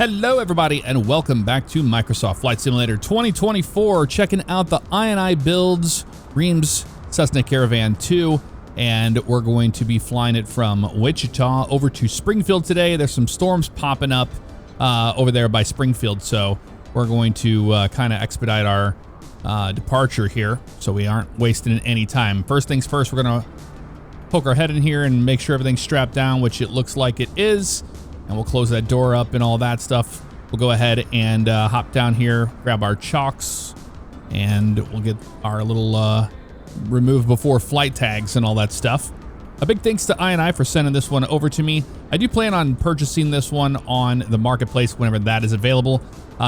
Hello everybody and welcome back to Microsoft Flight Simulator 2024, checking out the iniBuilds Reams Cessna Caravan II, and we're going to be flying it from Wichita over to Springfield today. There's some storms popping up over there by Springfield, so we're going to kind of expedite our departure here so we aren't wasting any time. First things first, we're going to poke our head in here and make sure everything's strapped down, which it looks like it is. And we'll close that door up and all that stuff. We'll go ahead and hop down here, grab our chocks, and we'll get our little remove before flight tags and all that stuff. A big thanks to I&I for sending this one over to me. I do plan on purchasing this one on the marketplace whenever that is available,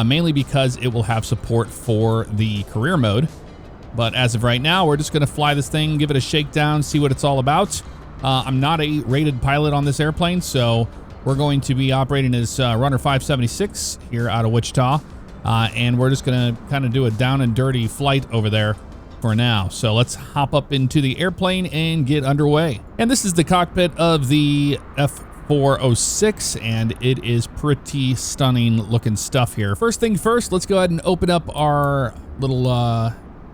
mainly because it will have support for the career mode. But as of right now, we're just going to fly this thing, give it a shakedown, see what it's all about. I'm not a rated pilot on this airplane, so we're going to be operating as Runner 576 here out of Wichita, and we're just going to kind of do a down and dirty flight over there for now. So let's hop up into the airplane and get underway. And this is the cockpit of the F406, and it is pretty stunning looking stuff here. First thing first, let's go ahead and open up our little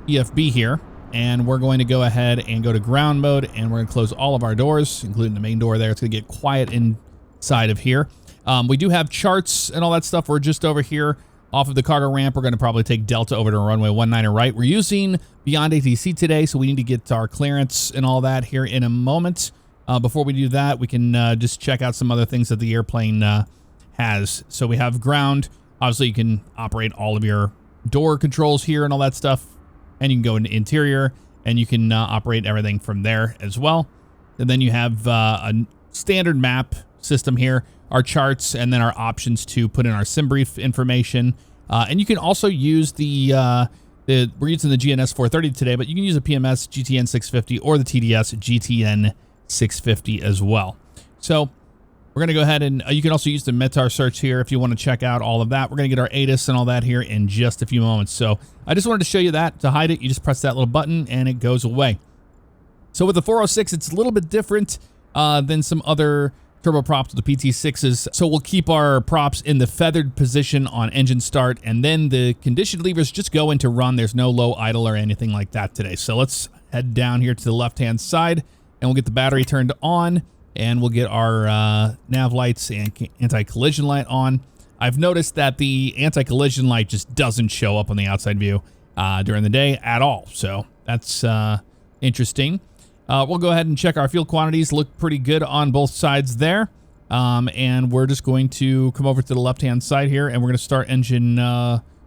EFB here, and we're going to go ahead and go to ground mode, and we're going to close all of our doors, including the main door there. It's going to get quiet inside of here. We do have charts and all that stuff. We're just over here off of the cargo ramp. We're going to probably take Delta over to runway 19 right. We're using BeyondATC today, so we need to get our clearance and all that here in a moment. Before we do that, we can just check out some other things that the airplane has. So we have ground. Obviously, you can operate all of your door controls here and all that stuff. And you can go into interior, and you can operate everything from there as well. And then you have a standard map system here, our charts, and then our options to put in our sim brief information. And you can also use we're using the GNS 430 today, but you can use a PMS GTN 650 or the TDS GTN 650 as well. So we're going to go ahead and you can also use the METAR search here if you want to check out all of that. We're going to get our ATIS and all that here in just a few moments. So I just wanted to show you that. To hide it, you just press that little button and it goes away. So with the 406, it's a little bit different than some other turboprops with the PT6s. So we'll keep our props in the feathered position on engine start, and then the condition levers just go into run. There's no low idle or anything like that today. So let's head down here to the left-hand side, and we'll get the battery turned on, and we'll get our nav lights and anti-collision light on. I've noticed that the anti-collision light just doesn't show up on the outside view during the day at all. So that's interesting. We'll go ahead and check our fuel quantities. Look pretty good on both sides there. And we're just going to come over to the left-hand side here, and we're going to start engine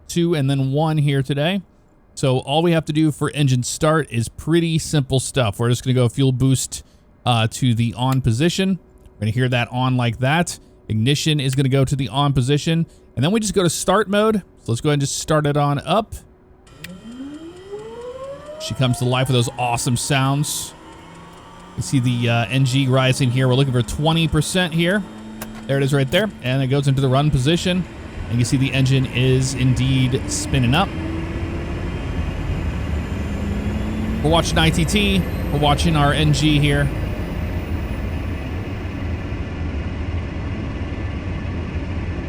2 and then 1 here today. So all we have to do for engine start is pretty simple stuff. We're just going to go fuel boost to the on position. We're going to hear that on like that. Ignition is going to go to the on position. And then we just go to start mode. So let's go ahead and just start it on up. She comes to life with those awesome sounds. You see the NG rising here. We're looking for 20% here. There it is right there. And it goes into the run position. And you see the engine is indeed spinning up. We're watching ITT. We're watching our NG here.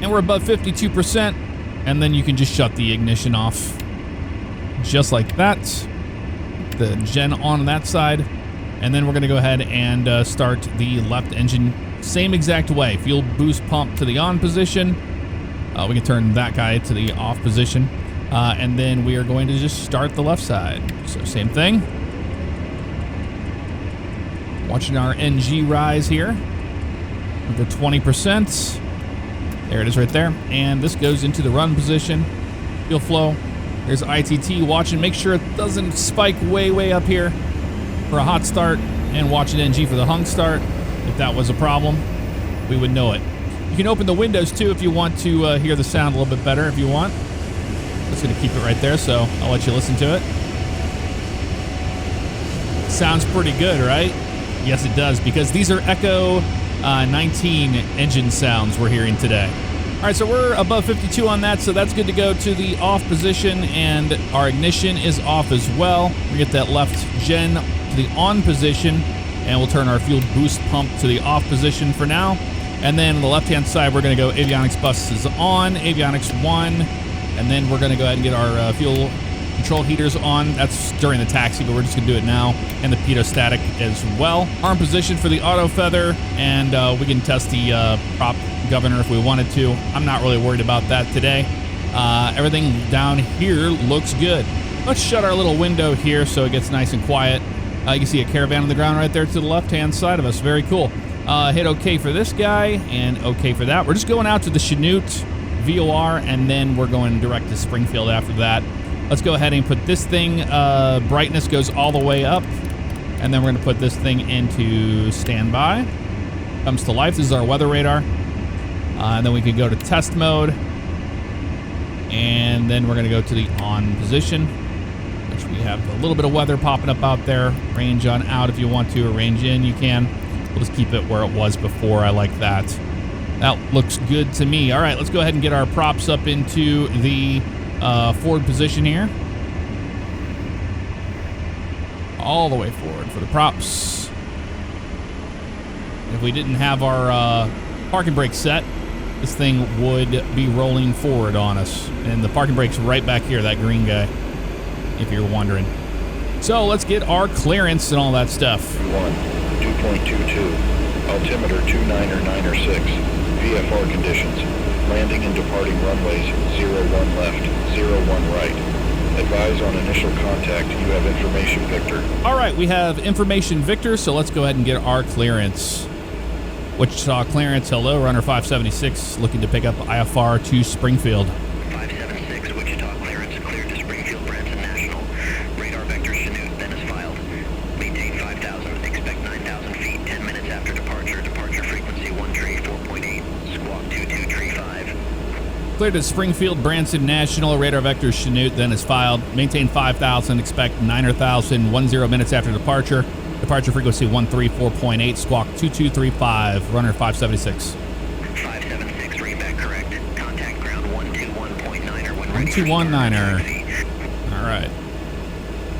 And we're above 52%. And then you can just shut the ignition off. Just like that. The gen on that side. And then we're going to go ahead and start the left engine same exact way. Fuel boost pump to the on position. We can turn that guy to the off position. And then we are going to just start the left side. So same thing. Watching our NG rise here. Over 20%. There it is right there. And this goes into the run position. Fuel flow. There's ITT watching. Make sure it doesn't spike way up here for a hot start, and watching NG for the hung start. If that was a problem, we would know it. You can open the windows too if you want to hear the sound a little bit better if you want. Just going to keep it right there, so I'll let you listen to it. Sounds pretty good, right? Yes, it does, because these are Echo 19 engine sounds we're hearing today. All right, so we're above 52 on that, so that's good to go to the off position, and our ignition is off as well. We get that left gen to the on position, and we'll turn our fuel boost pump to the off position for now. And then on the left-hand side, we're going to go avionics buses on, avionics 1, and then we're going to go ahead and get our fuel control heaters on. That's during the taxi, but we're just going to do it now, and the pitot-static as well. Arm position for the auto feather, and we can test the prop governor if we wanted to. I'm not really worried about that today. Everything down here looks good. Let's shut our little window here so it gets nice and quiet. You can see a Caravan on the ground right there to the left-hand side of us. Very cool. Hit OK for this guy and OK for that. We're just going out to the Chinook VOR, and then we're going direct to Springfield after that. Let's go ahead and put this thing, brightness goes all the way up, and then we're going to put this thing into standby. Comes to life. This is our weather radar. And then we can go to test mode, and then we're going to go to the on position, which we have a little bit of weather popping up out there. Range on out if you want to, or range in, you can. We'll just keep it where it was before. I like that. That looks good to me. All right, let's go ahead and get our props up into the forward position here. All the way forward for the props. If we didn't have our parking brake set, this thing would be rolling forward on us. And the parking brake's right back here, that green guy, if you're wondering. So let's get our clearance and all that stuff. 2.22, altimeter 29906, VFR conditions, landing and departing runways 01 left, 01 right. Advise on initial contact, you have information Victor. All right, we have information Victor, so let's go ahead and get our clearance. Wichita clearance, hello, runner 576, looking to pick up IFR to Springfield. 576, Wichita clearance, cleared to Springfield, Branson National. Radar vector Chinook, then is filed. Maintain 5,000, expect 9,000 feet, 10 minutes after departure. Departure frequency 134.8, squawk 2235. Cleared to Springfield, Branson National, radar vector Chinook, then is filed. Maintain 5,000, expect 9,000, 10 minutes after departure. Departure frequency 134.8, squawk 2235, runner 576. 576, read back correct. Contact ground 121.9er when ready. 121.9er. All right.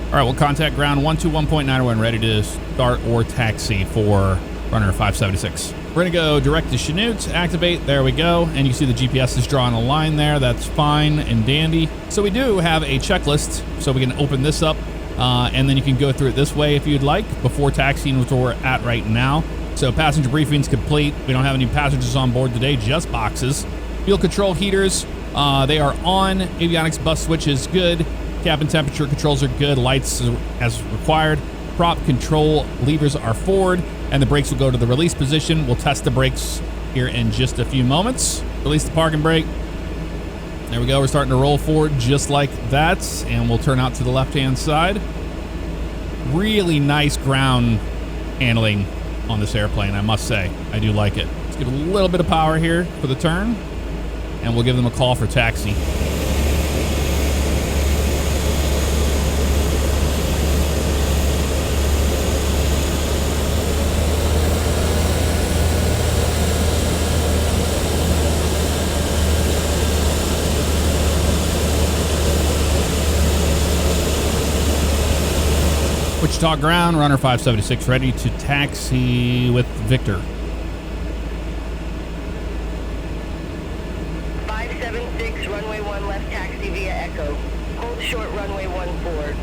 All right, we'll contact ground 121.9er when ready to start or taxi for runner 576. We're going to go direct to Chinook, activate, there we go. And you see the GPS is drawing a line there. That's fine and dandy. So we do have a checklist, so we can open this up. And then you can go through it this way if you'd like before taxiing, which we're at right now. So passenger briefing's complete. We don't have any passengers on board today, just boxes. Fuel control heaters, they are on. Avionics bus switch is good. Cabin temperature controls are good. Lights as required. Prop control levers are forward, and the brakes will go to the release position. We'll test the brakes here in just a few moments. Release the parking brake. There we go. We're starting to roll forward just like that, and we'll turn out to the left-hand side. Really nice ground handling on this airplane, I must say. I do like it. Let's give it a little bit of power here for the turn, and we'll give them a call for taxi. Wichita ground, runner 576 ready to taxi with Victor. 576, runway 1 left taxi via Echo. Hold short runway 1 forward.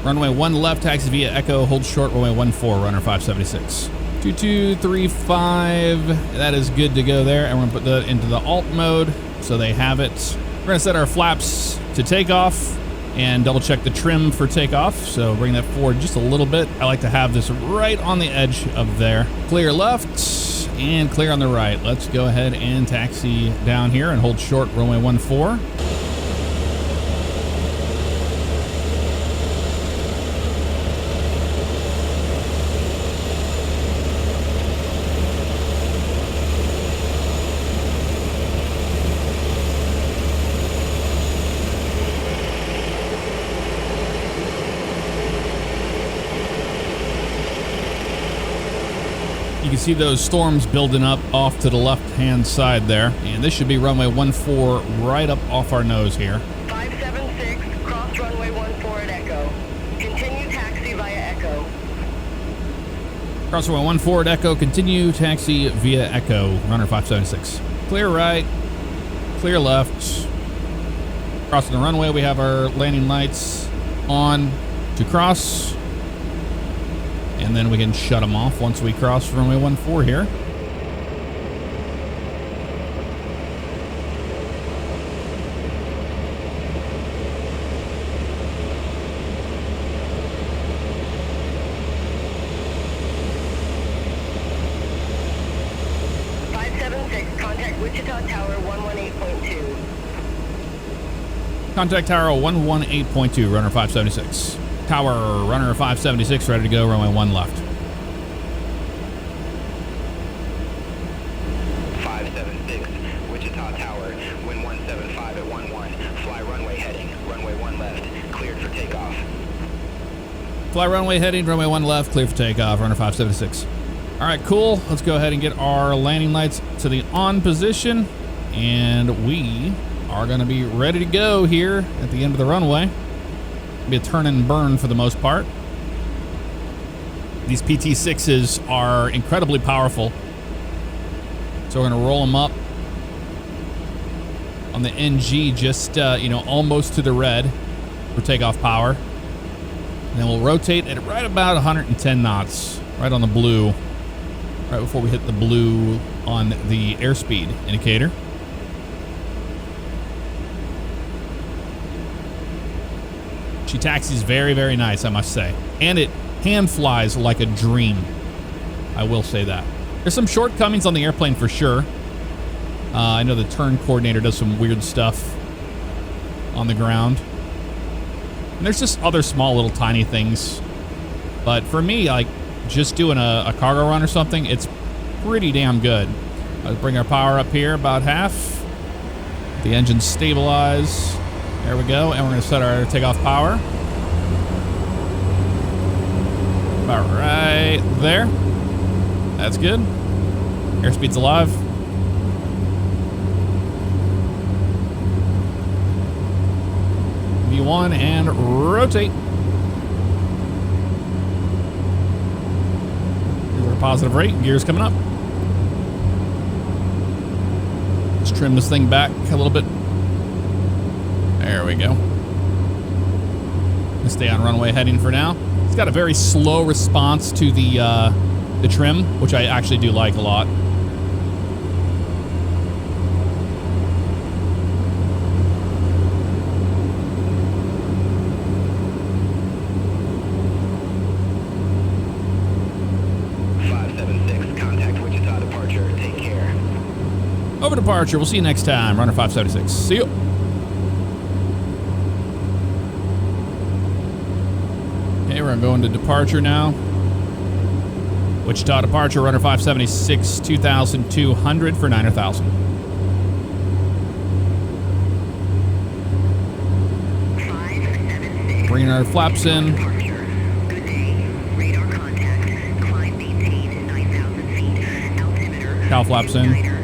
Runway 1 left taxi via Echo, hold short runway 14, runner 576. 2235, that is good to go there. And we're gonna put that into the alt mode so they have it. We're gonna set our flaps to takeoff and double check the trim for takeoff. So bring that forward just a little bit. I like to have this right on the edge of there. Clear left and clear on the right. Let's go ahead and taxi down here and hold short runway 14. You can see those storms building up off to the left-hand side there. And this should be runway 14 right up off our nose here. 576, cross runway 14 at Echo. Continue taxi via Echo. Cross runway 14 at Echo, continue taxi via Echo, runner 576. Clear right, clear left. Crossing the runway, we have our landing lights on to cross. And then we can shut them off once we cross runway 14 here. Contact Wichita Tower 118.2. Contact Tower 118.2, runner 576. Tower, runner 576, ready to go, runway 1 left. 576, Wichita Tower, wind 175 at 11, fly runway heading, runway 1 left, cleared for takeoff. Fly runway heading, runway 1 left, clear for takeoff, runner 576. All right, cool. Let's go ahead and get our landing lights to the on position, and we are going to be ready to go here at the end of the runway. Be a turn and burn for the most part. These PT6s are incredibly powerful, so we're going to roll them up on the NG, just almost to the red for takeoff power, and then we'll rotate at right about 110 knots, right on the blue. Right before we hit the blue on the airspeed indicator. She taxis very, very nice, I must say. And it hand flies like a dream. I will say that. There's some shortcomings on the airplane for sure. I know the turn coordinator does some weird stuff on the ground. And there's just other small little tiny things. But for me, like, just doing a cargo run or something, it's pretty damn good. Let's bring our power up here about half. The engine stabilize. There we go. And we're going to set our takeoff power. About right there. That's good. Airspeed's alive. V1 and rotate. Positive rate, gears coming up. Let's trim this thing back a little bit. There we go. Let's stay on runway heading for now. It's got a very slow response to the trim, which I actually do like a lot. Over departure. We'll see you next time. Runner 576. See you. Okay, we're going to departure now. Wichita departure, runner 576, 2,200 for 9,000. Bringing our flaps in. Good day. Radar contact. Climb maintain 9,000 feet. Altimeter. Cow flaps in.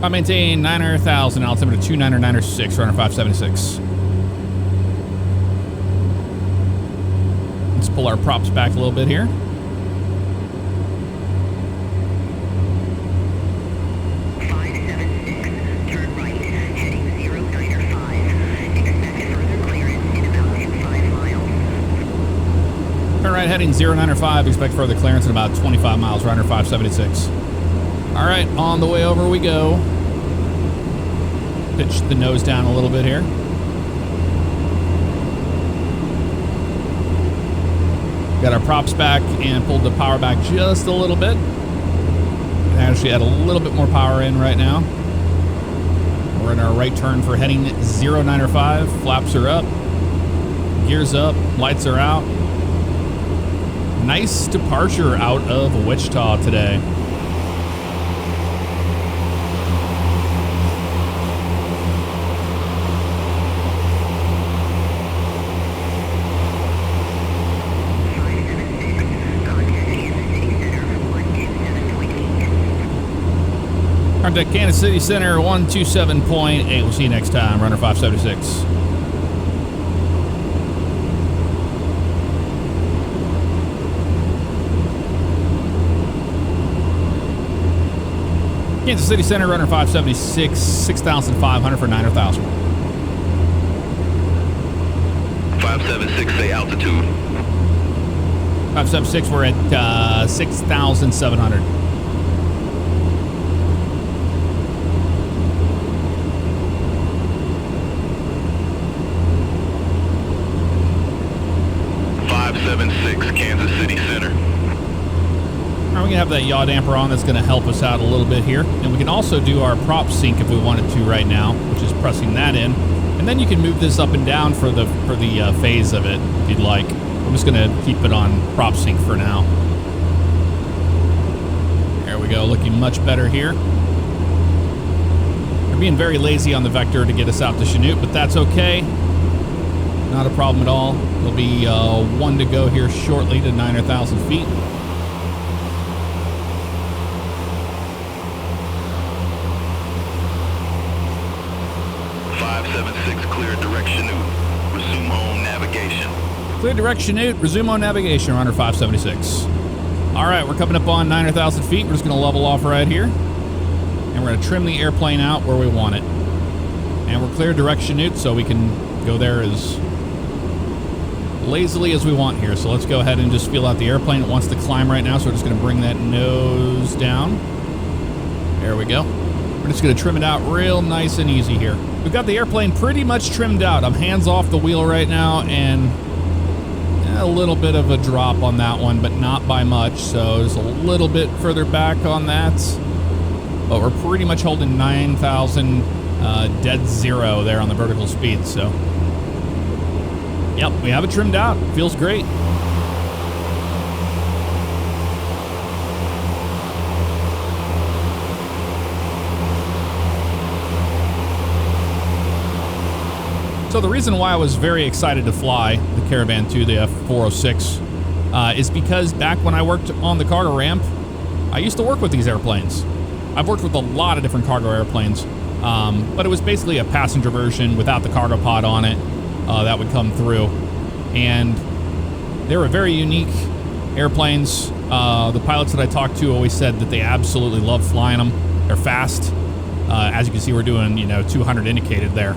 I maintain 9,000, altimeter 29906, runner 576. Let's pull our props back a little bit here. Turn right, heading 095. Expect further clearance in about 25 miles. Turn right, heading 095. Expect further clearance in about 25 miles, runner 576. All right, on the way over we go. Pitch the nose down a little bit here. Got our props back and pulled the power back just a little bit. Actually add a little bit more power in right now. We're in our right turn for heading 095. Flaps are up. Gears up. Lights are out. Nice departure out of Wichita today. Contact Kansas City Center 127.8. We'll see you next time. Runner 576. Kansas City Center, runner 576, 6,500 for 9,000. 576, say altitude. 576, we're at 6,700. Kansas City Center. All right, we can have that yaw damper on. That's going to help us out a little bit here. And we can also do our prop sync if we wanted to right now, which is pressing that in. And then you can move this up and down for the phase of it if you'd like. I'm just going to keep it on prop sync for now. There we go, looking much better here. We're being very lazy on the vector to get us out to Chanute, but that's okay. Not a problem at all. There'll be one to go here shortly to 9,000 feet. Clear direction, resume on navigation. Clear direction, resume on navigation, runner 576. All right, we're coming up on 9,000 feet. We're just going to level off right here. And we're going to trim the airplane out where we want it. And we're clear direction, so we can go there as lazily as we want here. So let's go ahead and just feel out the airplane. It wants to climb right now, so we're just going to bring that nose down. There we go. We're just going to trim it out real nice and easy here. We've got the airplane pretty much trimmed out. I'm hands off the wheel right now, and a little bit of a drop on that one, but not by much. So just a little bit further back on that. But we're pretty much holding 9,000 dead zero there on the vertical speed. So, yep, we have it trimmed out. Feels great. So the reason why I was very excited to fly the Caravan II, the F406, is because back when I worked on the cargo ramp, I used to work with these airplanes. I've worked with a lot of different cargo airplanes, but it was basically a passenger version without the cargo pod on it that would come through. And they were very unique airplanes. The pilots that I talked to always said that they absolutely love flying them. They're fast. As you can see, we're doing, 200 indicated there.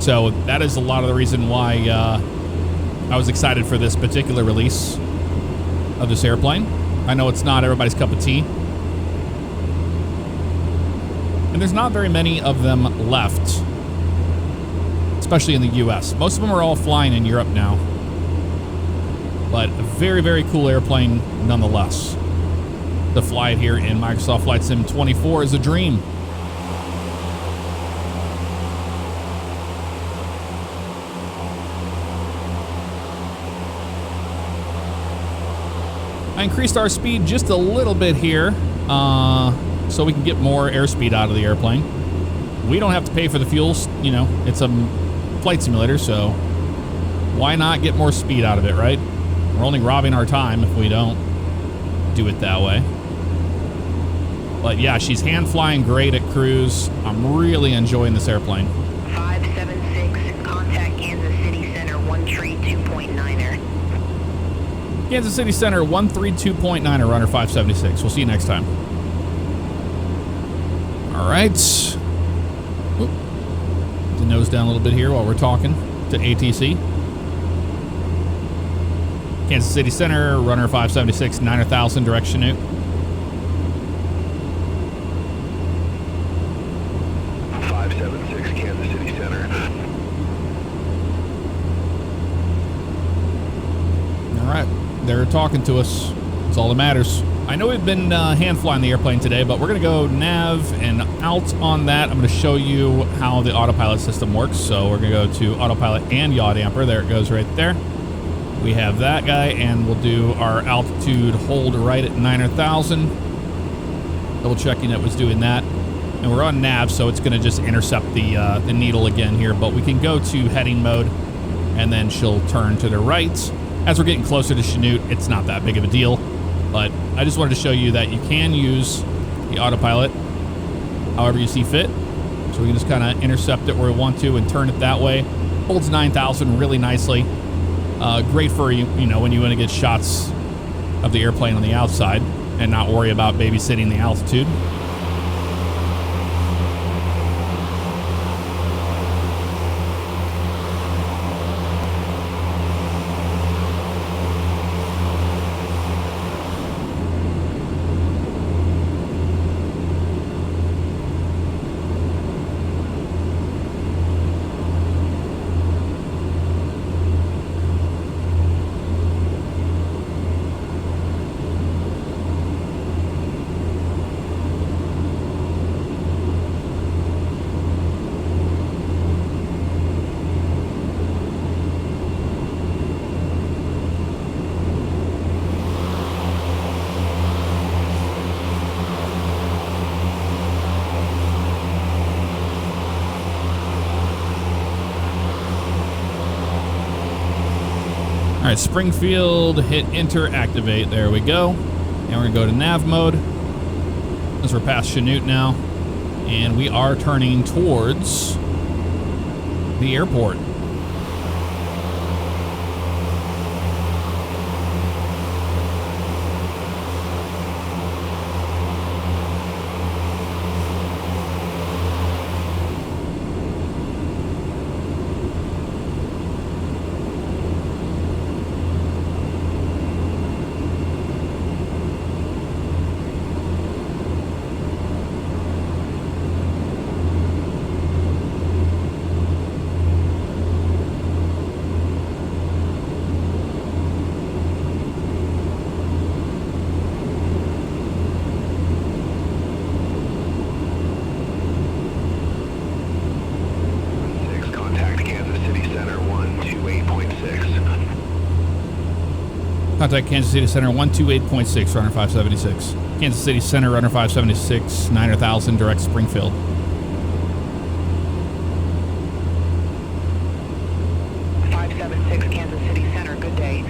So that is a lot of the reason why I was excited for this particular release of this airplane. I know it's not everybody's cup of tea. And there's not very many of them left, especially in the US. Most of them are all flying in Europe now. But a very, very cool airplane nonetheless. To fly it here in Microsoft Flight Sim 24 is a dream. I increased our speed just a little bit here so we can get more airspeed out of the airplane. We don't have to pay for the fuel, it's a flight simulator, so why not get more speed out of it, right? We're only robbing our time if we don't do it that way. But yeah, she's hand flying great at cruise. I'm really enjoying this airplane. 576, contact Kansas City Center 132.9er. Kansas City Center 132.9er, runner 576. We'll see you next time. All right. Oop. The nose down a little bit here while we're talking to ATC. Kansas City Center, runner 576, 9,000, direction Chanute. 576, Kansas City Center. All right. They're talking to us. That's all that matters. I know we've been hand flying the airplane today, but we're going to go nav and out on that. I'm going to show you how the autopilot system works. So we're going to go to autopilot and yaw damper. There it goes right there. We have that guy, and we'll do our altitude hold right at 9,000. Double checking it was doing that. And we're on nav, so it's going to just intercept the needle again here. But we can go to heading mode, and then she'll turn to the right. As we're getting closer to Chanute, it's not that big of a deal. But I just wanted to show you that you can use the autopilot however you see fit. So we can just kind of intercept it where we want to and turn it that way. Holds 9,000 really nicely. Great for, when you want to get shots of the airplane on the outside and not worry about babysitting the altitude. right, Springfield, hit enter, activate. There we go. And we're gonna go to nav mode as we're past Chanute now. And we are turning towards the airport. Contact Kansas City Center 128.6, runner 576. Kansas City Center, runner 576, 9,000, direct Springfield. Kansas City Center, good day.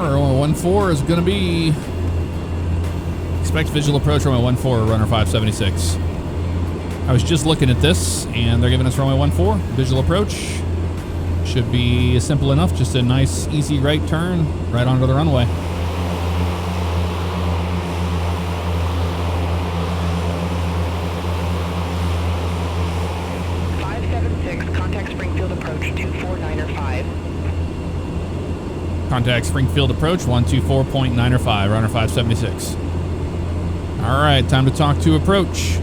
Runway 14 is going to be expect visual approach runway 14, runner 576. I was just looking at this and they're giving us runway 14 visual approach. Should be simple enough, just a nice easy right turn right onto the runway. Contact Springfield approach 24905. Contact Springfield approach 124.905, runner 576. All right, time to talk to approach.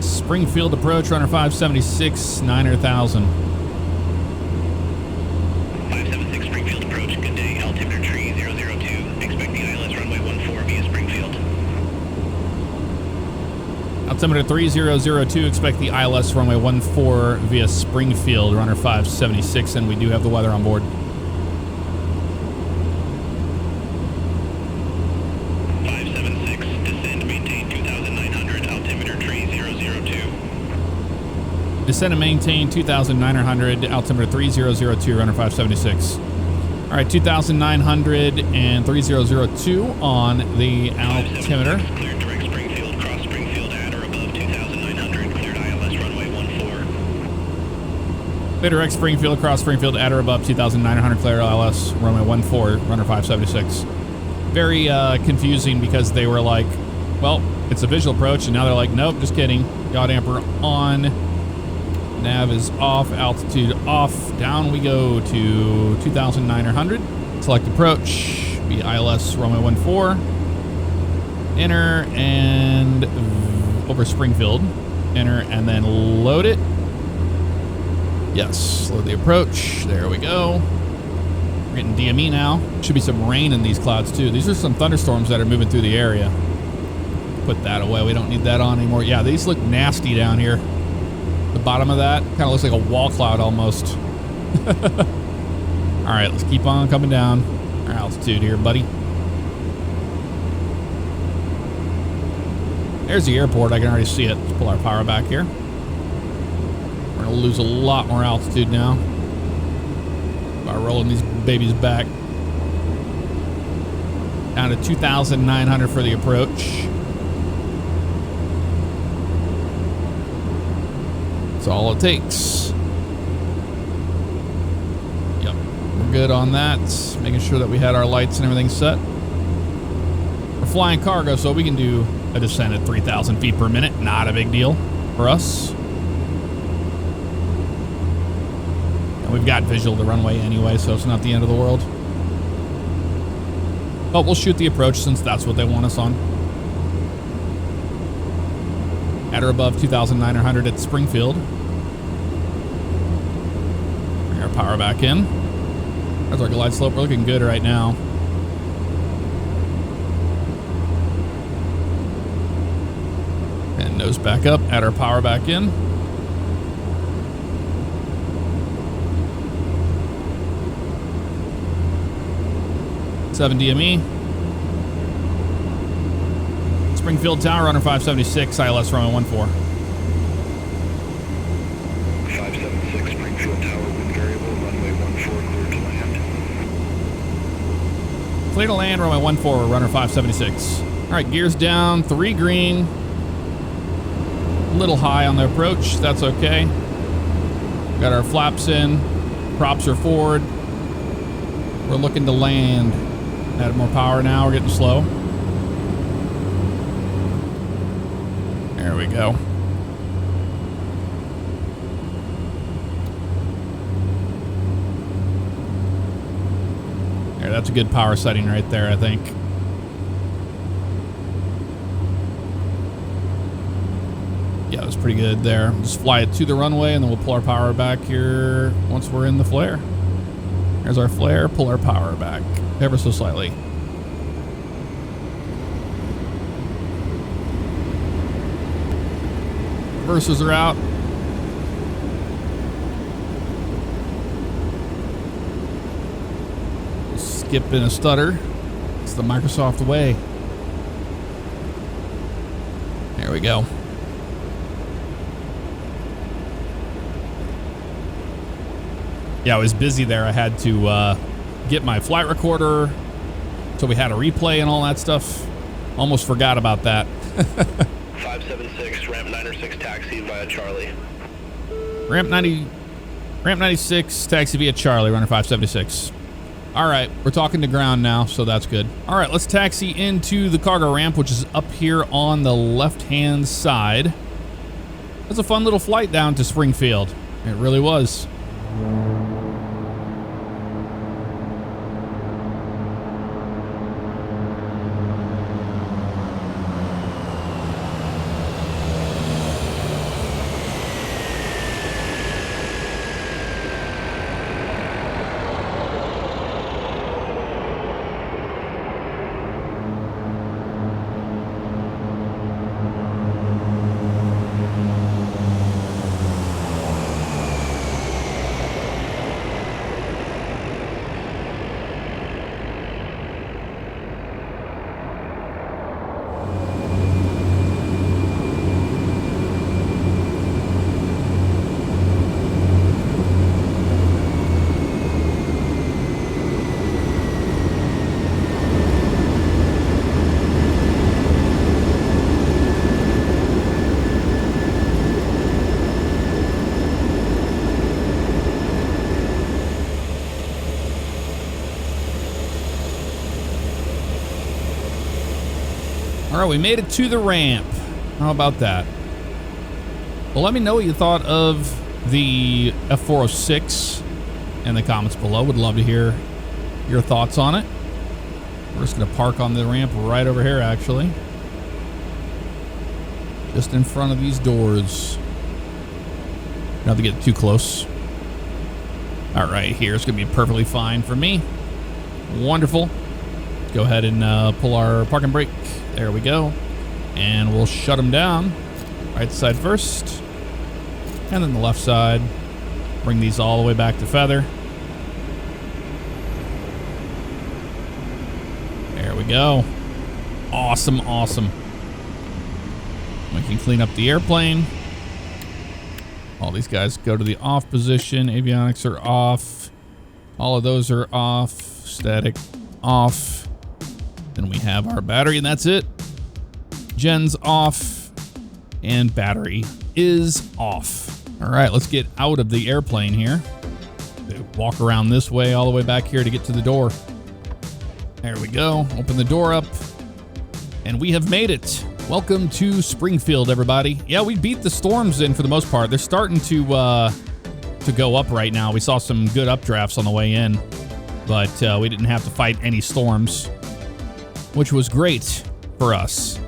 Springfield approach, runner 576, 9,000. 576 Springfield approach, good day, altimeter tree 002, expecting ILS runway 14 via Springfield. Altimeter 3002, expect the ILS runway 14 via Springfield, runner 576, and we do have the weather on board. 576, descend, maintain 2,900, altimeter tree 002. Descend and maintain 2,900, altimeter 3002, runner 576. All right, 2,900 and 3002 on the altimeter. Cleared direct Springfield, cross Springfield at or above 2,900, cleared ILS runway 14. Clear direct Springfield, across Springfield at or above 2,900, clear ILS, runway 14, runner 576. Very confusing because they were like, well, it's a visual approach, and now they're like, nope, just kidding. Yaw damper on, nav is off, altitude off. Down we go to 2,900. Select approach, be ILS runway 14. Enter and over Springfield. Enter and then load it. Yes, load the approach. There we go. We're getting DME now. Should be some rain in these clouds too. These are some thunderstorms that are moving through the area. Put that away. We don't need that on anymore. Yeah, these look nasty down here. The bottom of that kind of looks like a wall cloud almost. All right, let's keep on coming down. Our altitude here, buddy. There's the airport. I can already see it. Let's pull our power back here. We're going to lose a lot more altitude now by rolling these babies back. Down to 2,900 for the approach. That's all it takes. Yep, we're good on that. Making sure that we had our lights and everything set. We're flying cargo, so we can do a descent at 3,000 feet per minute. Not a big deal for us. And we've got visual to runway anyway, so it's not the end of the world. But we'll shoot the approach since that's what they want us on. At or above 2,900 at Springfield. Bring our power back in. There's our glide slope. We're looking good right now. And nose back up. Add our power back in. Seven DME. Springfield Tower, runner 576, ILS runway 14. 576 Springfield Tower, wind variable, runway 14, clear to land. Clear to land, runway 14, runner 576. All right, gears down, 3 green. A little high on the approach, that's okay. Got our flaps in, props are forward. We're looking to land. Add more power now, we're getting slow. There we go. There, that's a good power setting right there, I think. Yeah, that's pretty good there. Just fly it to the runway and then we'll pull our power back here once we're in the flare. There's our flare, pull our power back ever so slightly. Reversers are out. Skip in a stutter. It's the Microsoft way. There we go. Yeah, I was busy there. I had to get my flight recorder, so we had a replay and all that stuff. Almost forgot about that. 576, ramp 906, taxi via Charlie. Ramp 96, taxi via Charlie, runner 576. All right, we're talking to ground now, so that's good. All right, let's taxi into the cargo ramp, which is up here on the left-hand side. That's a fun little flight down to Springfield. It really was. All right, we made it to the ramp. How about that? Well, let me know what you thought of the F406 in the comments below. Would love to hear your thoughts on it. We're just going to park on the ramp right over here, actually. Just in front of these doors. Don't have to get too close. All right, here it's going to be perfectly fine for me. Wonderful. Go ahead and pull our parking brake. There we go. And we'll shut them down. Right side first. And then the left side. Bring these all the way back to feather. There we go. Awesome, awesome. We can clean up the airplane. All these guys go to the off position. Avionics are off. All of those are off. Static off. Then we have our battery, and that's it. Gen's off, and battery is off. All right, let's get out of the airplane here. Walk around this way, all the way back here to get to the door. There we go. Open the door up. And we have made it. Welcome to Springfield, everybody. Yeah, we beat the storms in for the most part. They're starting to go up right now. We saw some good updrafts on the way in, but we didn't have to fight any storms, which was great for us.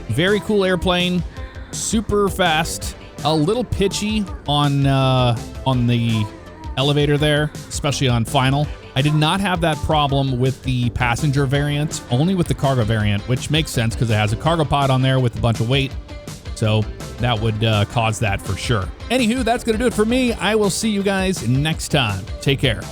Very cool airplane, super fast, a little pitchy on the elevator there, especially on final. I did not have that problem with the passenger variant, only with the cargo variant, which makes sense because it has a cargo pod on there with a bunch of weight. So that would cause that for sure. Anywho, that's going to do it for me. I will see you guys next time. Take care.